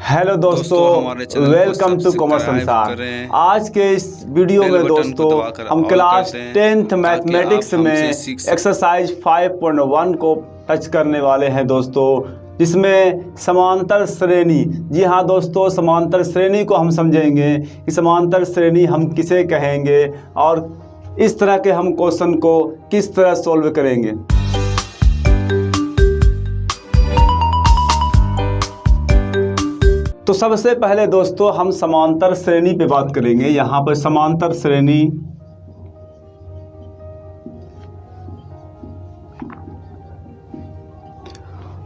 Hello दोस्तों, welcome to commerce संसार। आज के इस वीडियो में दोस्तों हम क्लास 10th मैथमेटिक्स में एक्सरसाइज 5.1 को टच करने वाले हैं दोस्तों, जिसमें समांतर श्रेणी। जी हाँ दोस्तों, समांतर श्रेणी को हम समझेंगे कि समांतर श्रेणी हम किसे कहेंगे और इस तरह के हम क्वेश्चन को किस तरह सॉल्व करेंगे। तो सबसे पहले दोस्तों हम समांतर श्रेणी पे बात करेंगे। यहाँ पर समांतर श्रेणी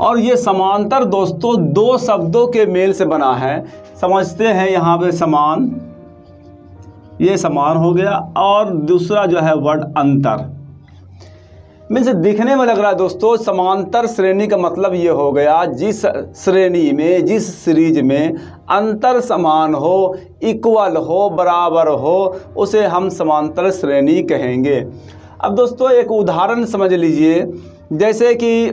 और ये समांतर दोस्तों दो शब्दों के मेल से बना है। समझते हैं यहाँ पे समान, ये समान हो गया और दूसरा जो है वर्ड अंतर। मीन्स दिखने में लग रहा है दोस्तों समांतर श्रेणी का मतलब ये हो गया जिस श्रेणी में, जिस सीरीज में अंतर समान हो, इक्वल हो, बराबर हो, उसे हम समांतर श्रेणी कहेंगे। अब दोस्तों एक उदाहरण समझ लीजिए, जैसे कि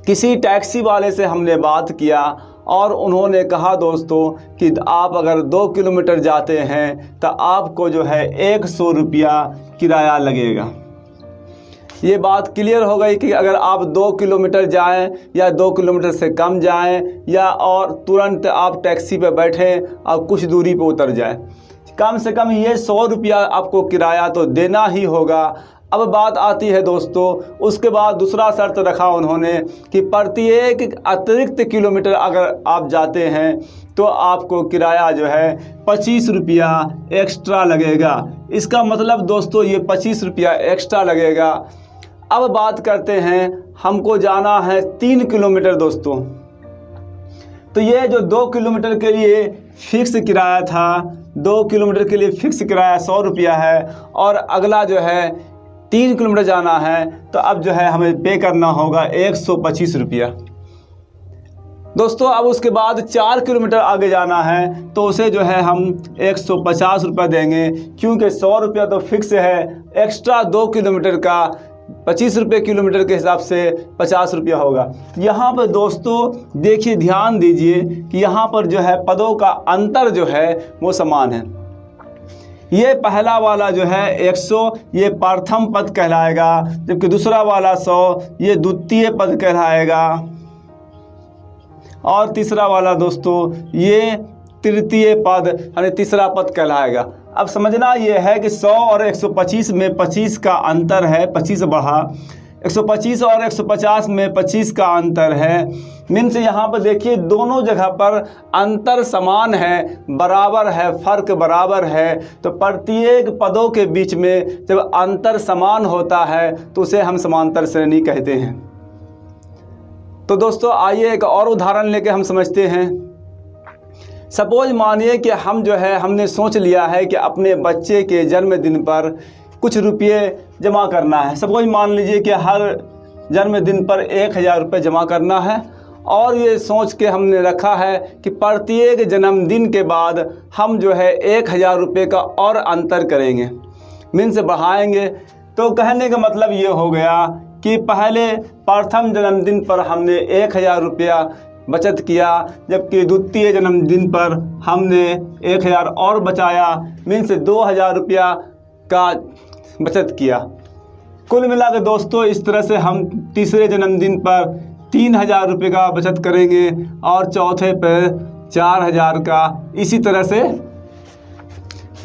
किसी टैक्सी वाले से हमने बात किया और उन्होंने कहा दोस्तों कि आप अगर 2 किलोमीटर जाते हैं तो आपको जो है 100 रुपया किराया लगेगा। ये बात क्लियर हो गई कि अगर आप 2 किलोमीटर जाएं या 2 किलोमीटर से कम जाएं या और तुरंत आप टैक्सी पे बैठें और कुछ दूरी पे उतर जाएं, कम से कम ये 100 रुपया आपको किराया तो देना ही होगा। अब बात आती है दोस्तों, उसके बाद दूसरा शर्त रखा उन्होंने कि प्रत्येक अतिरिक्त किलोमीटर अगर आप जाते हैं तो आपको किराया जो है 25 रुपया एक्स्ट्रा लगेगा। इसका मतलब दोस्तों ये 25 रुपया एक्स्ट्रा लगेगा। अब बात करते हैं, हमको जाना है 3 किलोमीटर दोस्तों, तो ये जो 2 किलोमीटर के लिए फिक्स किराया था, 2 किलोमीटर के लिए फिक्स किराया 100 रुपया है और अगला जो है 3 किलोमीटर जाना है तो अब जो है हमें पे करना होगा 125 रुपया दोस्तों। अब उसके बाद 4 किलोमीटर आगे जाना है तो उसे जो है हम 150 रुपया देंगे, क्योंकि 100 रुपया तो फिक्स है, एक्स्ट्रा 2 किलोमीटर का 25 रुपये किलोमीटर के हिसाब से 50 रुपया होगा। यहाँ पर दोस्तों देखिए, ध्यान दीजिए कि यहाँ पर जो है पदों का अंतर जो है वो समान है। ये पहला वाला जो है 100 ये प्रथम पद कहलाएगा, जबकि दूसरा वाला 100 ये द्वितीय पद कहलाएगा और तीसरा वाला दोस्तों ये तृतीय पद यानी तीसरा पद कहलाएगा। अब समझना ये है कि 100 और 125 में 25 का अंतर है, 25 बढ़ा, 125 और 150 में 25 का अंतर है। मीन्स यहाँ पर देखिए दोनों जगह पर अंतर समान है, बराबर है, फर्क बराबर है। तो प्रत्येक पदों के बीच में जब अंतर समान होता है तो उसे हम समांतर श्रेणी कहते हैं। तो दोस्तों आइए एक और उदाहरण लेके हम समझते हैं। सपोज मानिए कि हम जो है हमने सोच लिया है कि अपने बच्चे के जन्मदिन पर कुछ रुपये जमा करना है। सपोज मान लीजिए कि हर जन्मदिन पर 1000 रुपये जमा करना है और ये सोच के हमने रखा है कि प्रत्येक जन्मदिन के बाद हम जो है 1000 रुपये का और अंतर करेंगे, मीन्स बढ़ाएंगे। तो कहने का मतलब ये हो गया कि पहले प्रथम जन्मदिन पर हमने 1000 रुपया बचत किया, जबकि द्वितीय जन्मदिन पर हमने 1000 और बचाया, मीन्स 2000 रुपया का बचत किया। कुल मिलाकर दोस्तों इस तरह से हम तीसरे जन्मदिन पर 3000 रुपये का बचत करेंगे और चौथे पर 4000 का। इसी तरह से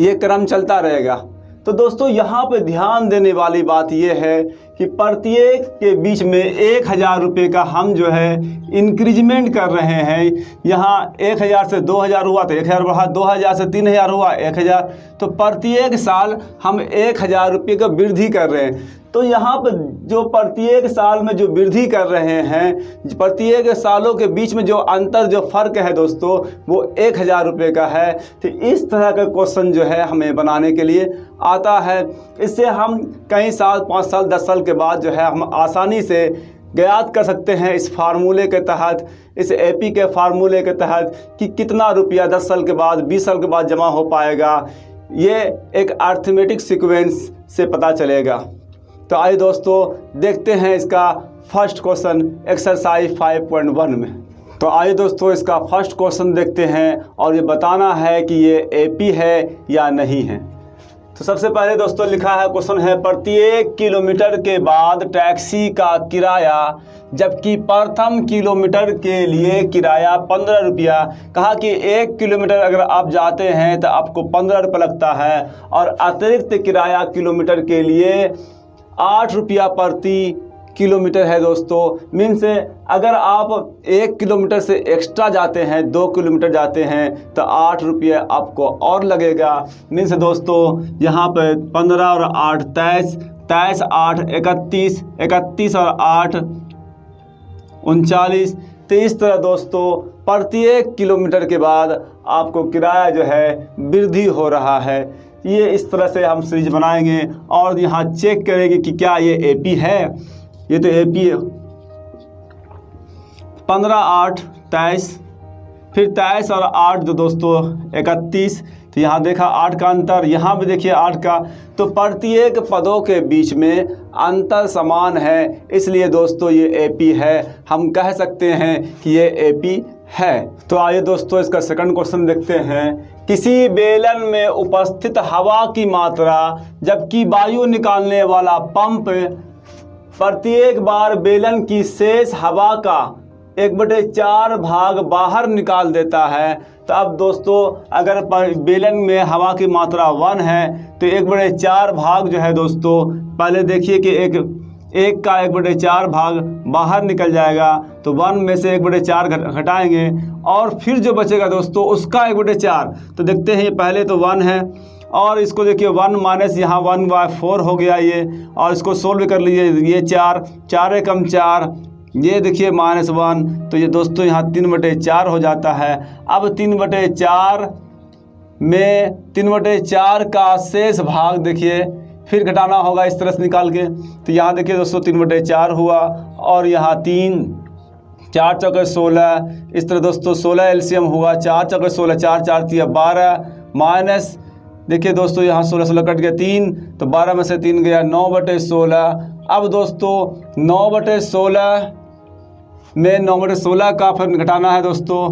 ये क्रम चलता रहेगा। तो दोस्तों यहाँ पे ध्यान देने वाली बात यह है कि प्रत्येक के बीच में 1000 रुपये का हम जो है इंक्रीजमेंट कर रहे हैं। यहाँ 1000 से 2000 हुआ तो 1000 बढ़ा, 2000 से 3000 हुआ 1000, तो प्रत्येक साल हम 1000 रुपये का वृद्धि कर रहे हैं। तो यहाँ पर जो प्रत्येक साल में जो वृद्धि कर रहे हैं, प्रत्येक सालों के बीच में जो अंतर, जो फ़र्क है दोस्तों वो 1000 रुपये का है। तो इस तरह का क्वेश्चन जो है हमें बनाने के लिए आता है। इससे हम कई साल, 5 साल, 10 साल के बाद जो है हम आसानी से ज्ञात कर सकते हैं इस फार्मूले के तहत, इस एपी के फार्मूले के तहत कि कितना रुपया 10 साल के बाद, 20 साल के बाद जमा हो पाएगा। ये एक अर्थमेटिक सीक्वेंस से पता चलेगा। तो आइए दोस्तों देखते हैं इसका फर्स्ट क्वेश्चन एक्सरसाइज 5.1 में। तो आइए दोस्तों इसका फर्स्ट क्वेश्चन देखते हैं और ये बताना है कि ये एपी है या नहीं है। तो सबसे पहले दोस्तों लिखा है, क्वेश्चन है प्रत्येक किलोमीटर के बाद टैक्सी का किराया जबकि प्रथम किलोमीटर के लिए किराया 15 रुपया। कहा कि 1 किलोमीटर अगर आप जाते हैं तो आपको 15 रुपये लगता है और अतिरिक्त किराया किलोमीटर के लिए 8 रुपया प्रति किलोमीटर है दोस्तों। मीन्स अगर आप 1 किलोमीटर से एक्स्ट्रा जाते हैं, 2 किलोमीटर जाते हैं तो 8 रुपये आपको और लगेगा। मीन्स दोस्तों यहाँ पे 15 और 8 23, 23 8 31, 31 और 8 39। तो इस तरह दोस्तों प्रत्येक किलोमीटर के बाद आपको किराया जो है वृद्धि हो रहा है। ये इस तरह से हम सीरीज बनाएंगे और यहाँ चेक करेंगे कि क्या ये एपी है। ये तो एपी है। 15 8 23, फिर 23 और 8 जो दोस्तों 31। तो यहाँ देखा 8 का अंतर, यहाँ भी देखिए 8 का। तो प्रत्येक पदों के बीच में अंतर समान है, इसलिए दोस्तों ये एपी है। हम कह सकते हैं कि ये एपी है। तो आइए दोस्तों इसका सेकंड क्वेश्चन देखते हैं। किसी बेलन में उपस्थित हवा की मात्रा जबकि वायु निकालने वाला पंप प्रत्येक बार बेलन की शेष हवा का 1/4 भाग बाहर निकाल देता है। तो अब दोस्तों अगर बेलन में हवा की मात्रा 1 है तो 1/4 भाग जो है दोस्तों, पहले देखिए कि एक का 1/4 भाग बाहर निकल जाएगा। तो 1 में से 1/4 घटाएंगे और फिर जो बचेगा दोस्तों उसका 1/4। तो देखते हैं ये पहले तो 1 है और इसको देखिए 1 माइनस यहाँ 1/4 हो गया ये, और इसको सोल्व कर लीजिए। ये 4 4 कम 4, ये देखिए -1। तो ये दोस्तों यहाँ 3/4 हो जाता है। अब 3/4 में 3/4 का शेष भाग देखिए फिर घटाना होगा इस तरह से निकाल के। तो यहाँ देखिए दोस्तों 3/4 हुआ और यहाँ 3 4 चौके 16। इस तरह दोस्तों 16 एलसीएम हुआ। 4 चौके 16, 4 4 3 12 माइनस देखिए दोस्तों यहाँ 16 16 कट गया 3, तो 12 में से 3 गया 9/16। अब दोस्तों 9/16 में 9/16 का फिर घटाना है दोस्तों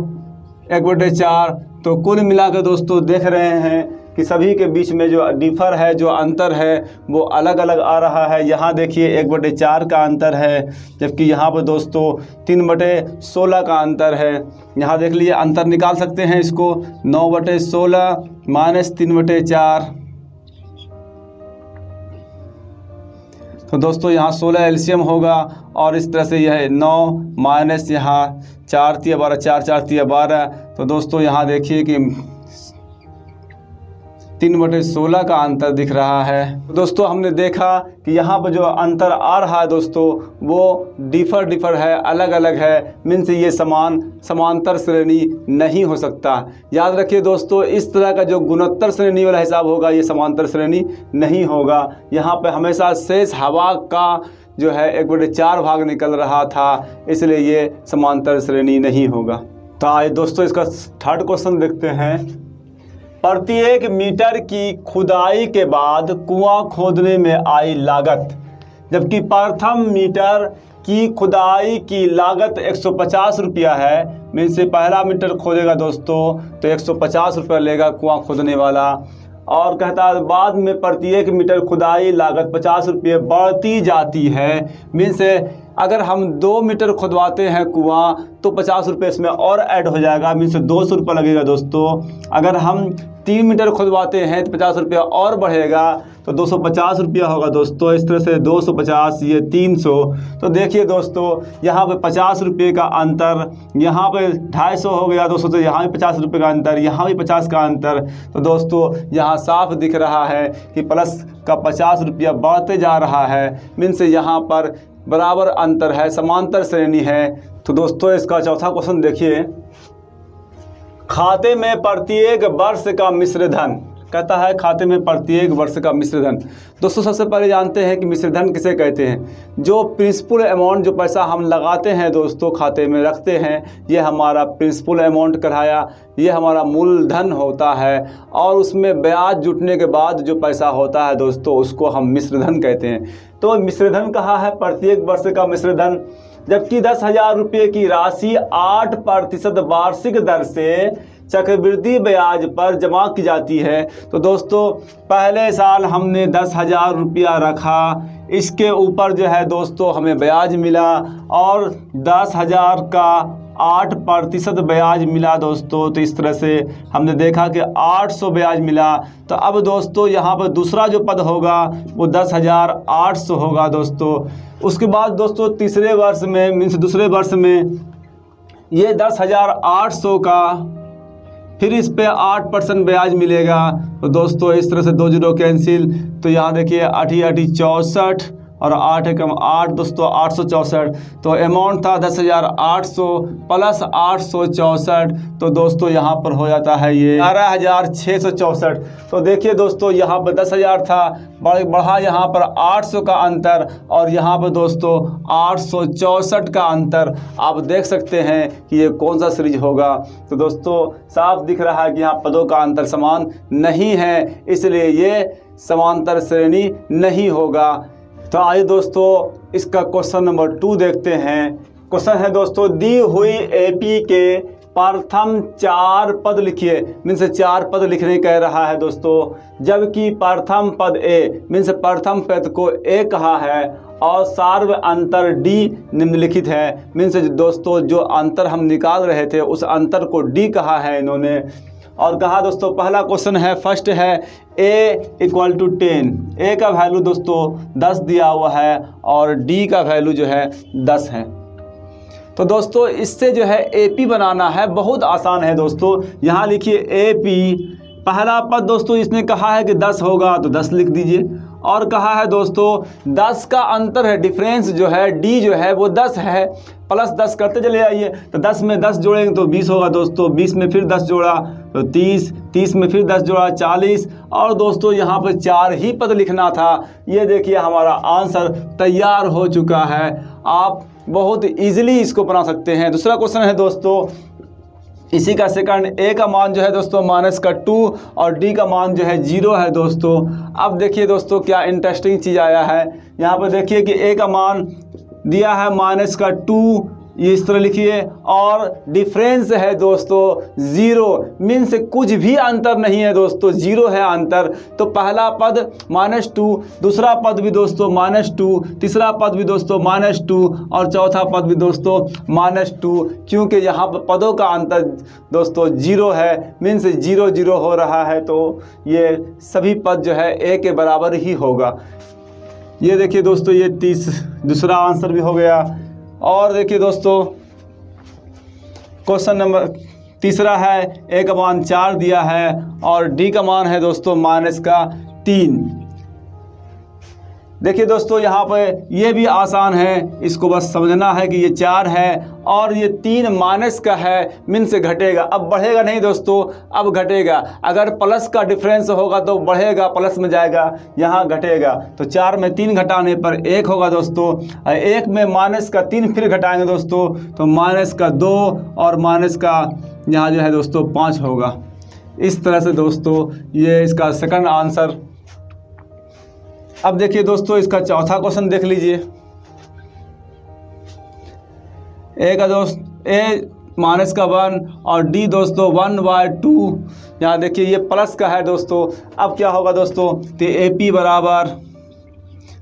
1/4। तो कुल मिलाकर दोस्तों देख रहे हैं कि सभी के बीच में जो डिफर है, जो अंतर है वो अलग अलग आ रहा है। यहाँ देखिए 1/4 का अंतर है, जबकि यहाँ पर दोस्तों 3/16 का अंतर है। यहाँ देख लीजिए अंतर निकाल सकते हैं इसको, 9/16 माइनस 3/4। तो दोस्तों यहाँ 16 एलसीएम होगा और इस तरह से यह 9 माइनस यहाँ 4 3 12, 4 4 3 12। तो दोस्तों यहाँ देखिए कि 3/16 का अंतर दिख रहा है। दोस्तों हमने देखा कि यहाँ पर जो अंतर आ रहा है दोस्तों वो डिफर है, अलग अलग है। मीन्स ये समांतर श्रेणी नहीं हो सकता। याद रखिए दोस्तों इस तरह का जो गुणोत्तर श्रेणी वाला हिसाब होगा ये समांतर श्रेणी नहीं होगा। यहाँ पे हमेशा शेष हवा का जो है 1/4 भाग निकल रहा था, इसलिए ये समांतर श्रेणी नहीं होगा। तो आइए दोस्तों इसका थर्ड क्वेश्चन देखते हैं। प्रत्येक मीटर की खुदाई के बाद कुआं खोदने में आई लागत जबकि प्रथम मीटर की खुदाई की लागत 150 रुपया है। में से पहला मीटर खोदेगा दोस्तों तो 150 रुपया लेगा कुआं खोदने वाला, और कहता है बाद में प्रत्येक मीटर खुदाई लागत 50 रुपये बढ़ती जाती है। मीन्स अगर हम 2 मीटर खुदवाते हैं कुआं तो 50 रुपये इसमें और ऐड हो जाएगा, मीन्स 200 रुपये लगेगा दोस्तों। अगर हम 3 मीटर खुदवाते हैं तो 50 रुपया और बढ़ेगा तो 250 रुपया होगा दोस्तों। इस तरह से 250 ये 300। तो देखिए दोस्तों यहाँ पे 50 रुपये का अंतर, यहाँ पे 250 हो गया दोस्तों। तो यहाँ भी 50 रुपये का अंतर, यहाँ भी 50 का अंतर। तो दोस्तों यहाँ साफ दिख रहा है कि प्लस का 50 रुपया बढ़ते जा रहा है। मीन्स यहाँ पर बराबर अंतर है, समांतर श्रेणी है। तो दोस्तों इसका चौथा क्वेश्चन देखिए। खाते में प्रत्येक वर्ष का मिश्र धन, कहता है खाते में प्रत्येक वर्ष का मिश्र धन। दोस्तों सबसे पहले जानते हैं कि मिश्र धन किसे कहते हैं। जो प्रिंसिपल अमाउंट, जो पैसा हम लगाते हैं दोस्तों खाते में रखते हैं, ये हमारा प्रिंसिपल अमाउंट कहलाया, ये हमारा मूलधन होता है। और उसमें ब्याज जुटने के बाद जो पैसा होता है दोस्तों उसको हम मिश्र धन कहते हैं। तो मिश्र धन कहा है प्रत्येक वर्ष का मिश्र धन। जबकि 10,000 रुपये की राशि 8% वार्षिक दर से चक्रवृद्धि ब्याज पर जमा की जाती है। तो दोस्तों पहले साल हमने 10,000 रुपया रखा, इसके ऊपर जो है दोस्तों हमें ब्याज मिला और 10,000 का 8% ब्याज मिला दोस्तों। तो इस तरह से हमने देखा कि 800 ब्याज मिला। तो अब दोस्तों यहाँ पर दूसरा जो पद होगा वो 10,800 होगा दोस्तों। उसके बाद दोस्तों तीसरे वर्ष में मीन्स दूसरे वर्ष में ये 10,800 का फिर इस पे 8% ब्याज मिलेगा। तो दोस्तों इस तरह से 2 जीरो कैंसिल, तो यहाँ देखिए 8 8 64 और 8 एकम 8 दोस्तों 864। तो अमाउंट था 10,800 प्लस 864। तो दोस्तों यहाँ पर हो जाता है ये 11,664। तो देखिए दोस्तों यहाँ पर 10,000 था, बढ़ा यहाँ पर 800 का अंतर और यहाँ पर दोस्तों 864 का अंतर। आप देख सकते हैं कि ये कौन सा सीरीज होगा। तो दोस्तों साफ दिख रहा है कि यहाँ पदों का अंतर समान नहीं है, इसलिए ये समांतर श्रेणी नहीं होगा। तो आइए दोस्तों इसका क्वेश्चन नंबर 2 देखते हैं। क्वेश्चन है दोस्तों, दी हुई एपी के प्रथम 4 पद लिखिए। मीन्स 4 पद लिखने कह रहा है दोस्तों, जबकि प्रथम पद ए मीन्स प्रथम पद को ए कहा है और सार्व अंतर डी निम्नलिखित है। मीन्स दोस्तों जो अंतर हम निकाल रहे थे उस अंतर को डी कहा है इन्होंने। और कहा दोस्तों पहला क्वेश्चन है, फर्स्ट है a इक्वल टू 10। ए का वैल्यू दोस्तों 10 दिया हुआ है और डी का वैल्यू जो है 10 है। तो दोस्तों इससे जो है AP बनाना है, बहुत आसान है दोस्तों। यहाँ लिखिए AP, पहला पद दोस्तों इसने कहा है कि 10 होगा तो 10 लिख दीजिए। और कहा है दोस्तों 10 का अंतर है, डिफरेंस जो है D जो है वो 10 है, प्लस 10 करते चले आइए। तो 10 में 10 जोड़ेंगे तो 20 होगा दोस्तों, 20 में फिर 10 जोड़ा तो 30, 30 में फिर 10 जोड़ा 40। और दोस्तों यहाँ पर 4 ही पद लिखना था। ये देखिए हमारा आंसर तैयार हो चुका है। आप बहुत इजीली इसको बना सकते हैं। दूसरा क्वेश्चन है दोस्तों इसी का सेकंड, ए का मान जो है दोस्तों -2 और डी का मान जो है 0 है दोस्तों। अब देखिए दोस्तों क्या इंटरेस्टिंग चीज़ आया है। यहाँ पर देखिए कि ए का मान दिया है -2, ये इस तरह लिखिए, और डिफरेंस है दोस्तों 0। मीन्स कुछ भी अंतर नहीं है दोस्तों, 0 है अंतर। तो पहला पद -2, दूसरा पद भी दोस्तों -2, तीसरा पद भी दोस्तों -2 और चौथा पद भी दोस्तों -2, क्योंकि यहाँ पर पदों का अंतर दोस्तों 0 है। मीन्स 0 0 हो रहा है, तो ये सभी पद जो है ए के बराबर ही होगा। ये देखिए दोस्तों ये दूसरा आंसर भी हो गया। और देखिए दोस्तों क्वेश्चन नंबर तीसरा है, ए का मान 4 दिया है और डी का मान है दोस्तों -3। देखिए दोस्तों यहाँ पे ये भी आसान है, इसको बस समझना है कि ये 4 है और ये 3 माइनस का है, मिन से घटेगा। अब बढ़ेगा नहीं दोस्तों, अब घटेगा। अगर प्लस का डिफरेंस होगा तो बढ़ेगा, प्लस में जाएगा, यहाँ घटेगा। तो 4 में 3 घटाने पर 1 होगा दोस्तों। 1 में माइनस का 3 फिर घटाएंगे दोस्तों तो -2 और माइनस का यहाँ जो है दोस्तों 5 होगा। इस तरह से दोस्तों ये इसका सेकंड आंसर। अब देखिए दोस्तों इसका चौथा क्वेश्चन देख लीजिए। ए का दोस्त ए -1 और डी दोस्तों 1/2। यहाँ देखिए ये प्लस का है दोस्तों। अब क्या होगा दोस्तों, तो AP बराबर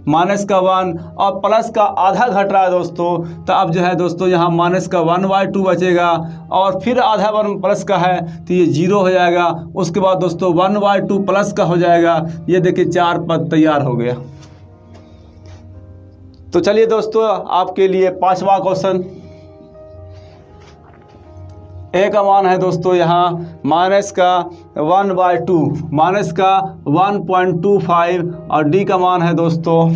-1 और प्लस का आधा घट रहा है दोस्तों। तो अब जो है दोस्तों यहाँ -1/2 बचेगा और फिर आधा 1 प्लस का है तो ये 0 हो जाएगा। उसके बाद दोस्तों 1/2 प्लस का हो जाएगा। ये देखिए 4 पद तैयार हो गया। तो चलिए दोस्तों आपके लिए 5वां क्वेश्चन। ए का मान है दोस्तों यहाँ -1/2, -1.25 और डी का मान है दोस्तों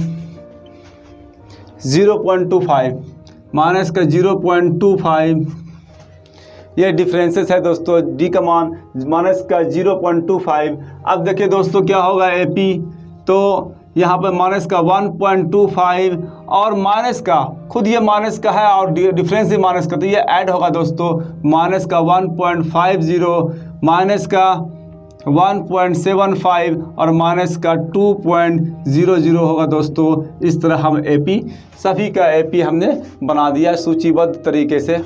0.25, -0.25। ये डिफरेंसेस है दोस्तों। डी का मान -0.25। अब देखिए दोस्तों क्या होगा AP, तो यहाँ पर -1.25 और माइनस का खुद ये माइनस का है और डिफरेंस ही माइनस का, तो ये ऐड होगा दोस्तों। -1.50 माइनस का 1.75 और माइनस का 2.00 होगा दोस्तों। इस तरह हम AP सभी का AP हमने बना दिया है सूचीबद्ध तरीके से।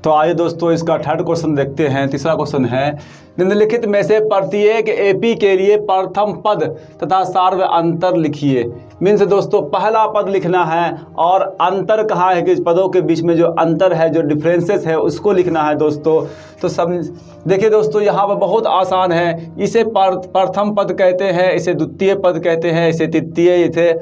तो आइए दोस्तों इसका थर्ड क्वेश्चन देखते हैं। तीसरा क्वेश्चन है, निम्नलिखित में से प्रत्येक AP के लिए प्रथम पद तथा सार्व अंतर लिखिए। मीन्स दोस्तों पहला पद लिखना है और अंतर कहा है कि पदों के बीच में जो अंतर है, जो डिफरेंसेस है, उसको लिखना है दोस्तों। तो सब देखिए दोस्तों यहाँ पर बहुत आसान है। इसे प्रथम पद कहते हैं, इसे द्वितीय पद कहते हैं, इसे तृतीय, इसे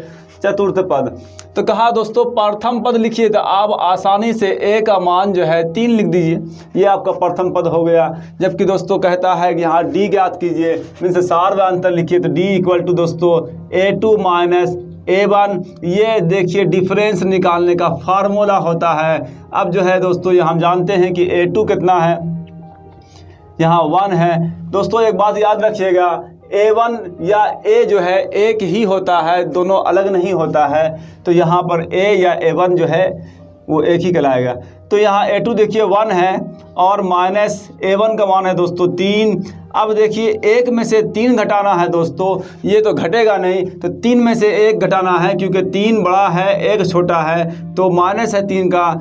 चतुर्थ पद। तो कहा दोस्तों प्रथम पद लिखिए, तो आप आसानी से A का मान जो है 3 लिख दीजिए, ये आपका प्रथम पद हो गया। जबकि दोस्तों कहता है कि यहाँ D ज्ञात कीजिए, मीन्स सार्व अंतर लिखिए। तो D इक्वल टू दोस्तों A2 माइनस A1। ये देखिए डिफरेंस निकालने का फार्मूला होता है। अब जो है दोस्तों यहाँ हम जानते हैं कि A2 कितना है, यहाँ 1 है। दोस्तों एक बात याद रखिएगा, A1 या A जो है एक ही होता है, दोनों अलग नहीं होता है। तो यहाँ पर A या A1 जो है वो एक ही कहलाएगा। तो यहाँ A2 देखिए 1 है और माइनस A1 का मान है दोस्तों 3। अब देखिए 1 में से 3 घटाना है दोस्तों, ये तो घटेगा नहीं, तो 3 में से 1 घटाना है, क्योंकि 3 बड़ा है 1 छोटा है। तो माइनस है 3 का,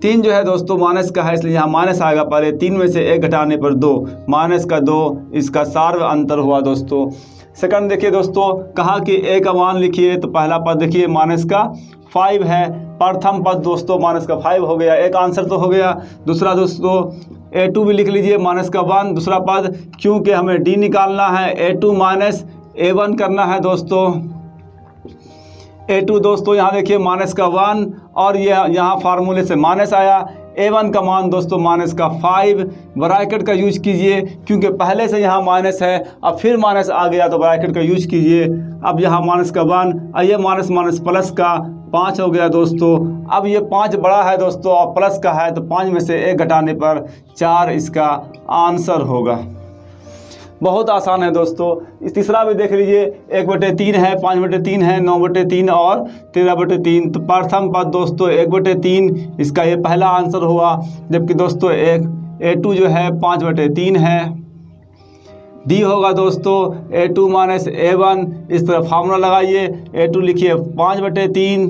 3 जो है दोस्तों माइनस का है, इसलिए यहाँ माइनस आएगा। पहले 3 में से 1 घटाने पर 2, माइनस का 2, इसका सार्व अंतर हुआ दोस्तों। सेकंड देखिए दोस्तों, कहा कि A का मान लिखिए, तो पहला पद देखिए माइनस का 5 है। प्रथम पद दोस्तों माइनस का 5 हो गया, एक आंसर तो हो गया। दूसरा दोस्तों A2 भी लिख लीजिए, माइनस का 1 दूसरा पद, क्योंकि हमें D निकालना है। A2 माइनस A1 करना है दोस्तों। A2 दोस्तों यहाँ देखिए माइनस का 1 और ये यहाँ फार्मूले से माइनस आया। A1 का मान दोस्तों माइनस का 5। ब्रैकेट का यूज कीजिए, क्योंकि पहले से यहाँ माइनस है, अब फिर माइनस आ गया तो ब्रैकेट का यूज कीजिए। अब यहाँ माइनस का 1 और ये माइनस माइनस प्लस का 5 हो गया दोस्तों। अब ये 5 बड़ा है दोस्तों और प्लस का है, तो 5 में से 1 घटाने पर 4 इसका आंसर होगा। बहुत आसान है दोस्तों। इस तीसरा भी देख लीजिए, 1/3 है, 5/3 है, 9/3 और 13/3। तो प्रथम पद दोस्तों 1/3, इसका ये पहला आंसर हुआ। जबकि दोस्तों A2 जो है 5/3 है। D होगा दोस्तों A2 माइनस A1। इस तरह फार्मूला लगाइए, A2 लिखिए 5/3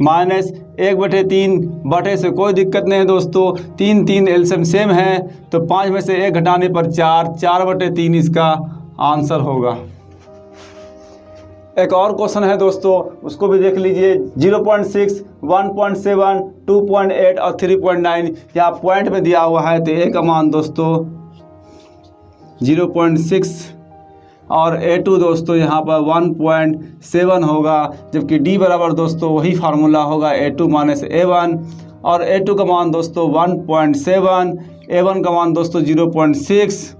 माइनस 1/3, बटे से कोई दिक्कत नहीं है दोस्तों, 3 एलसीएम सेम है। तो 5 में से 1 घटाने पर 4, 4/3 इसका आंसर होगा। एक और क्वेश्चन है दोस्तों, उसको भी देख लीजिए। 0.6, 1.7, 2.8 और 3.9 यहाँ पॉइंट में दिया हुआ है। तो A का मान दोस्तों 0.6 और A2 दोस्तों यहाँ पर 1.7 होगा। जबकि D बराबर दोस्तों वही फार्मूला होगा, A2 माइनस A1। और A2 का मान दोस्तों 1.7, A1 का मान दोस्तों 0.6।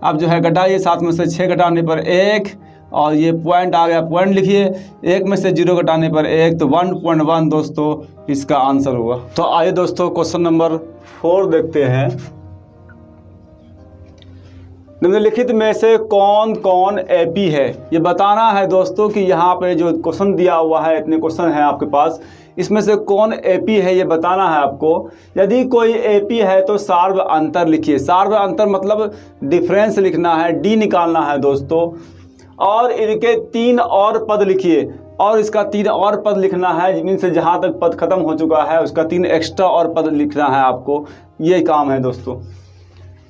अब जो है घटाइए, 7 में से 6 घटाने पर 1 और ये पॉइंट आ गया, पॉइंट लिखिए। 1 में से 0 घटाने पर 1, तो 1.1 दोस्तों इसका आंसर हुआ। तो आइए दोस्तों क्वेश्चन नंबर 4 देखते हैं। निम्नलिखित में से कौन कौन AP है, ये बताना है दोस्तों। कि यहाँ पे जो क्वेश्चन दिया हुआ है, इतने क्वेश्चन हैं आपके पास, इसमें से कौन AP है ये बताना है आपको। यदि कोई AP है तो सार्व अंतर लिखिए। सार्व अंतर मतलब डिफरेंस लिखना है, D निकालना है दोस्तों। और इनके 3 और पद लिखिए, और इसका 3 और पद लिखना है। मीन से जहाँ तक पद खत्म हो चुका है उसका 3 एक्स्ट्रा और पद लिखना है आपको, ये काम है दोस्तों।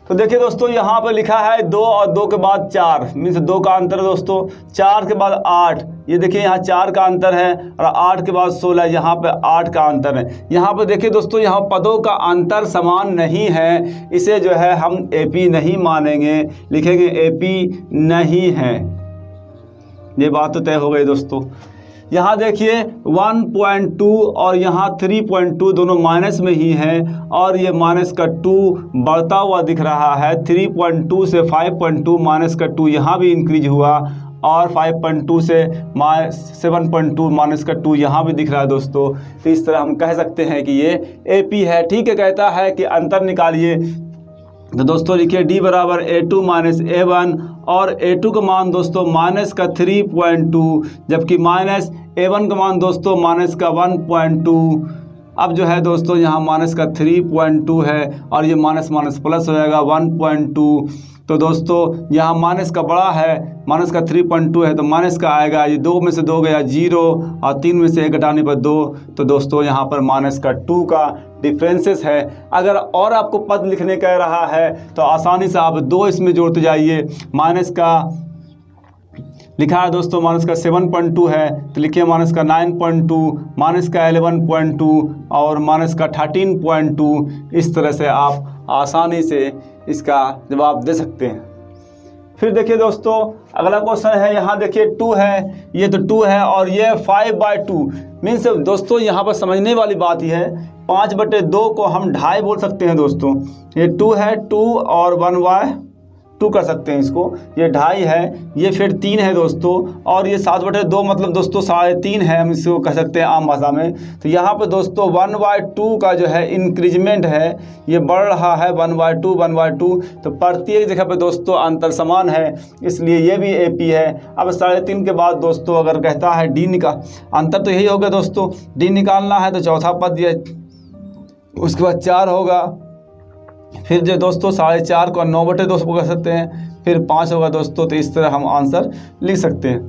तो देखिए दोस्तों यहाँ पर लिखा है 2 और 2 के बाद 4, मीन्स 2 का अंतर है दोस्तों। 4 के बाद 8, ये देखिए यहाँ 4 का अंतर है। और 8 के बाद 16, यहाँ पे 8 का अंतर है। यहाँ पर देखिए दोस्तों, यहाँ पदों का अंतर समान नहीं है, इसे जो है हम AP नहीं मानेंगे, लिखेंगे AP नहीं है। ये बात तो तय हो गई दोस्तों। यहाँ देखिए 1.2 और यहाँ 3.2 दोनों माइनस में ही हैं, और ये माइनस का 2 बढ़ता हुआ दिख रहा है। 3.2 से 5.2 माइनस का 2 यहाँ भी इंक्रीज हुआ, और 5.2 से 7.2 माइनस का 2 यहाँ भी दिख रहा है दोस्तों। तो इस तरह हम कह सकते हैं कि ये AP है। ठीक है, कहता है कि अंतर निकालिए, तो दोस्तों लिखिए D बराबर A2 माइनस A1, और A2 का मान दोस्तों माइनस का 3.2, जबकि माइनस A1 का मान दोस्तों माइनस का 1.2। अब जो है दोस्तों यहाँ माइनस का 3.2 है, और ये माइनस माइनस प्लस हो जाएगा 1.2। तो दोस्तों यहाँ माइनस का बड़ा है, माइनस का 3.2 है तो माइनस का आएगा, ये 2 में से 2 गया 0 और 3 में से 1 घटाने पर 2, तो दोस्तों यहाँ पर माइनस का 2 का डिफरेंसेस है। अगर और आपको पद लिखने कह रहा है तो आसानी से आप 2 इसमें जोड़ते जाइए। माइनस का लिखा है दोस्तों, माइनस का 7.2 है तो लिखिए माइनस का 9.2, माइनस का 11.2 और माइनस का 13.2। इस तरह से आप आसानी से इसका जवाब दे सकते हैं। फिर देखिए दोस्तों अगला क्वेश्चन है, यहाँ देखिए 2 है, ये तो 2 है और ये 5/2 मीन्स दोस्तों यहाँ पर समझने वाली बात ही है, 5/2 को हम 2.5 बोल सकते हैं दोस्तों। ये 2 है, 2 और 1/2 कर सकते हैं इसको, ये 2.5 है, ये फिर 3 है दोस्तों, और ये 7/2 मतलब दोस्तों 3.5 है, हम इसको कह सकते हैं आम भाषा में। तो यहाँ पर दोस्तों 1/2 का जो है इंक्रीजमेंट है, ये बढ़ रहा है 1/2, तो प्रत्येक जगह पे दोस्तों अंतर समान है, इसलिए ये भी AP है। अब 3.5 के बाद दोस्तों अगर कहता है D निकाल, अंतर तो यही होगा दोस्तों, D निकालना है तो चौथा पद ये, उसके बाद 4 होगा, फिर जो दोस्तों 4.5 को 9/2 कर सकते हैं, फिर 5 होगा दोस्तों। तो इस तरह हम आंसर लिख सकते हैं।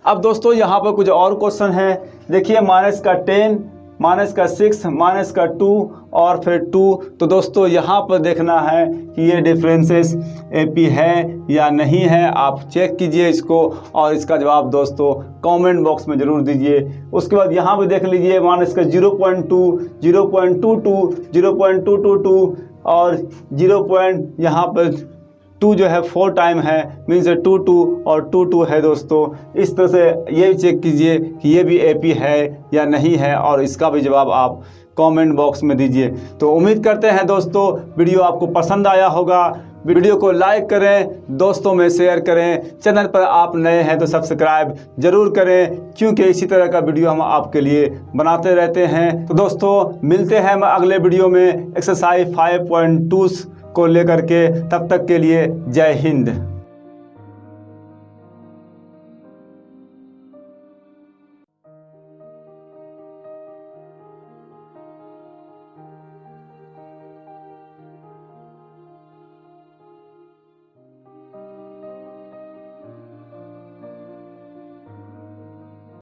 अब दोस्तों यहाँ पर कुछ और क्वेश्चन है, देखिए माइनस का 10, माइनस का 6, माइनस का 2 और फिर 2। तो दोस्तों यहाँ पर देखना है कि ये डिफरेंसेस AP है या नहीं है, आप चेक कीजिए इसको और इसका जवाब दोस्तों कमेंट बॉक्स में ज़रूर दीजिए। उसके बाद यहाँ पे देख लीजिए माइनस का 0.2, 0.22, 0.222 और 0. यहाँ पर 2 जो है 4 टाइम है, मीन्स 2 और 2 है दोस्तों। इस तरह से ये चेक कीजिए कि ये भी AP है या नहीं है, और इसका भी जवाब आप कमेंट बॉक्स में दीजिए। तो उम्मीद करते हैं दोस्तों वीडियो आपको पसंद आया होगा। वीडियो को लाइक करें, दोस्तों में शेयर करें, चैनल पर आप नए हैं तो सब्सक्राइब जरूर करें, क्योंकि इसी तरह का वीडियो हम आपके लिए बनाते रहते हैं। तो दोस्तों मिलते हैं हम अगले वीडियो में एक्सरसाइज 5.2 को लेकर के, तब तक के लिए जय हिंद।